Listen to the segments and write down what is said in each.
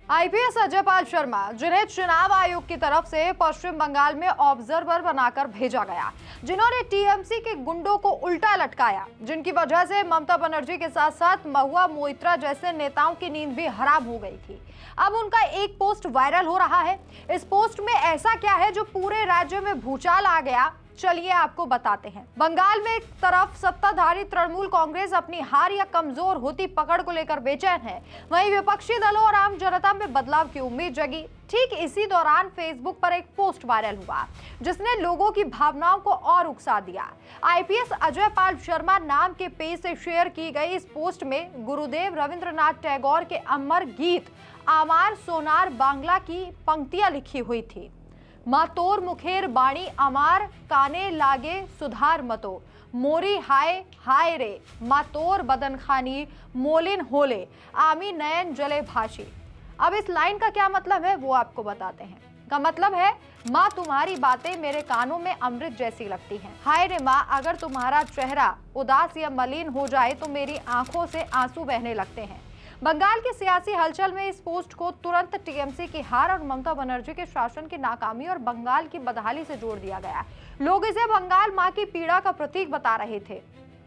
IPS Ajaypal Sharma, जिन्हें चुनाव आयोग की तरफ से पश्चिम बंगाल में ऑब्जर्वर बनाकर भेजा गया, जिन्होंने टीएमसी के गुंडों को उल्टा लटकाया, जिनकी वजह से ममता बनर्जी के साथ साथ महुआ मोइत्रा जैसे नेताओं की नींद भी हराम हो गई थी। अब उनका एक पोस्ट वायरल हो रहा है। इस पोस्ट में ऐसा क्या है जो पूरे राज्य में भूचाल आ गया, चलिए आपको बताते हैं। बंगाल में एक तरफ सत्ताधारी तृणमूल कांग्रेस अपनी हार या कमजोर होती पकड़ को लेकर बेचैन है, वहीं विपक्षी दलों और आम जनता में बदलाव की उम्मीद जगी। ठीक इसी दौरान फेसबुक पर एक पोस्ट वायरल हुआ जिसने लोगों की भावनाओं को और उकसा दिया। आईपीएस अजयपाल शर्मा नाम के पेज से शेयर की गई इस पोस्ट में गुरुदेव रविंद्रनाथ टैगोर के अमर गीत आमार सोनार बांग्ला की पंक्तियां लिखी हुई थी। मातोर मुखेर बाणी अमार काने लागे सुधार मतो मोरी हाय हाय रे मातोर बदन खानी मोलिन होले आमी नयन जले भाषी। अब इस लाइन का क्या मतलब है वो आपको बताते हैं। का मतलब है, माँ तुम्हारी बातें मेरे कानों में अमृत जैसी लगती हैं। हाय रे माँ, अगर तुम्हारा चेहरा उदास या मलिन हो जाए तो मेरी आंखों से आंसू बहने लगते हैं। बंगाल की सियासी हलचल में इस पोस्ट को तुरंत टीएमसी की हार और ममता बनर्जी के शासन की नाकामी और बंगाल की बदहाली से जोड़ दिया गया। लोग इसे बंगाल मां की पीड़ा का प्रतीक बता रहे थे।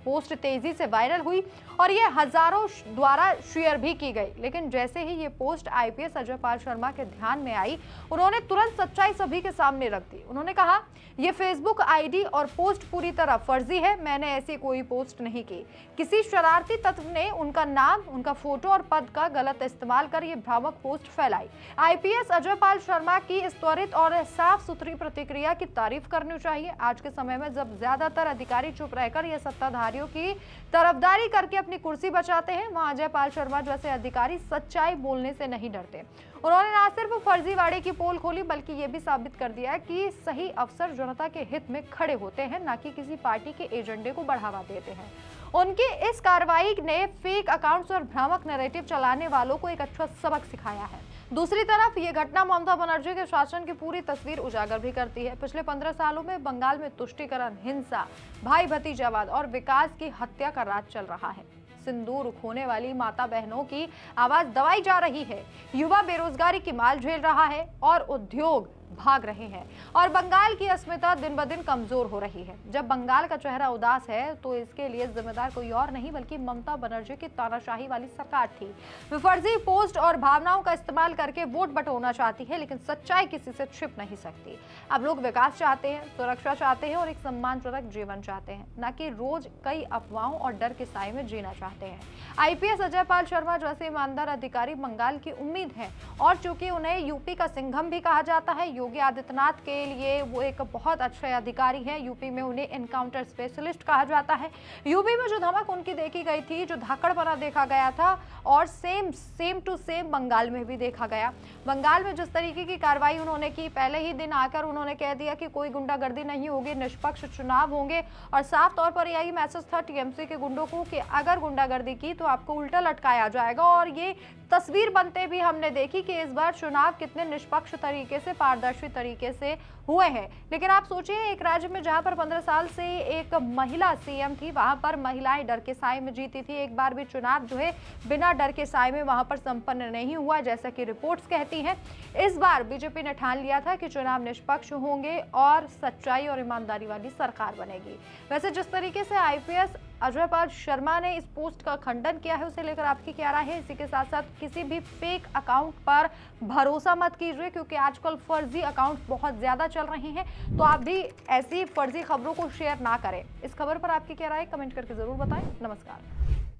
पोस्ट तेजी से वायरल हुई और ये हजारों द्वारा शेयर भी की गई, लेकिन जैसे ही ये पोस्ट आईपीएस अजयपाल शर्मा के ध्यान में आई, उन्होंने तुरंत सच्चाई सभी के सामने रख दी। उन्होंने कहा, ये फेसबुक आईडी और पोस्ट पूरी तरह फर्जी है, मैंने ऐसी कोई पोस्ट नहीं की। किसी शरारती तत्व ने उनका नाम, उनका फोटो और पद का गलत इस्तेमाल कर ये भ्रामक पोस्ट फैलाई। आईपीएस अजयपाल शर्मा की इस त्वरित और साफ सुथरी प्रतिक्रिया की तारीफ करनी चाहिए। आज के समय में जब ज्यादातर अधिकारी चुप रहकर या सत्ताधारियों की तरफदारी करके अपनी कुर्सी बचाते हैं, वहां अजयपाल शर्मा जैसे अधिकारी सच्चाई बोलने से नहीं डरते। उन्होंने न सिर्फ फर्जीवाड़े की पोल खोली बल्कि ये भी साबित कर दिया कि सही अफसर जनता के हित में खड़े होते हैं, न कि किसी पार्टी के एजेंडे को बढ़ावा देते हैं। उनकी इस कार्रवाई ने फेक अकाउंट्स और भ्रामक नैरेटिव चलाने वालों को एक अच्छा सबक सिखाया है। दूसरी तरफ ये घटना ममता बनर्जी के शासन की पूरी तस्वीर उजागर भी करती है। पिछले 15 सालों में बंगाल में तुष्टीकरण, हिंसा, भाई भतीजावाद और विकास की हत्या का राज चल रहा है। सिंदूर खोने वाली माता बहनों की आवाज दबाई जा रही है, युवा बेरोजगारी की मार झेल रहा है और उद्योग भाग रहे हैं और बंगाल की अस्मिता दिन ब दिन कमजोर हो रही है। जब बंगाल का चेहरा उदास है तो इसके लिए जिम्मेदार कोई और नहीं बल्कि ममता बनर्जी की तानाशाही वाली सरकार थी। वे फर्जी पोस्ट और भावनाओं का इस्तेमाल करके वोट बटोरना चाहती है, लेकिन सच्चाई किसी से छिप नहीं सकती। अब लोग विकास चाहते हैं, सुरक्षा चाहते हैं और एक सम्मानजनक जीवन चाहते हैं, न कि रोज कई अफवाहों और डर के साए में जीना चाहते हैं। आईपीएस अजयपाल शर्मा जैसे ईमानदार अधिकारी बंगाल की उम्मीद है और चूंकि उन्हें यूपी का सिंघम भी कहा जाता है, योगी आदित्यनाथ के लिए वो एक बहुत अच्छे अधिकारी हैं। यूपी में उन्हें एनकाउंटर स्पेशलिस्ट कहा जाता है। यूपी में जो धमक उनकी देखी गई थी, जो धाकड़पना देखा गया था, और सेम टू सेम बंगाल में भी देखा गया। बंगाल में जिस तरीके की कार्रवाई उन्होंने की, पहले ही दिन आकर उन्होंने कह दिया कि कोई गुंडागर्दी नहीं होगी, निष्पक्ष चुनाव होंगे और साफ तौर पर यही मैसेज था टीएमसी के गुंडों को कि अगर गुंडागर्दी की तो आपको उल्टा लटकाया जाएगा। और ये तस्वीर बनते भी हमने देखी कि इस बार चुनाव कितने निष्पक्ष तरीके से, पारदर्शी तरीके से हुए हैं। लेकिन आप सोचिए, एक राज्य में जहां पर 15 साल से एक महिला सीएम थी, वहां पर महिलाएं डर के साए में जीती थी। एक बार भी चुनाव जो है बिना डर के साए में वहां पर संपन्न नहीं हुआ, जैसा कि रिपोर्ट्स कहती हैं। इस बार बीजेपी ने ठान लिया था कि चुनाव निष्पक्ष होंगे और सच्चाई और ईमानदारी वाली सरकार बनेगी। वैसे जिस तरीके से आईपीएस अजयपाल शर्मा ने इस पोस्ट का खंडन किया है, उसे लेकर आपकी क्या राय है? इसी के साथ साथ किसी भी फेक अकाउंट पर भरोसा मत कीजिए, क्योंकि आजकल फर्जी अकाउंट बहुत ज्यादा चल रहे हैं, तो आप भी ऐसी फर्जी खबरों को शेयर ना करें। इस खबर पर आपकी क्या राय है? कमेंट करके जरूर बताएं। नमस्कार।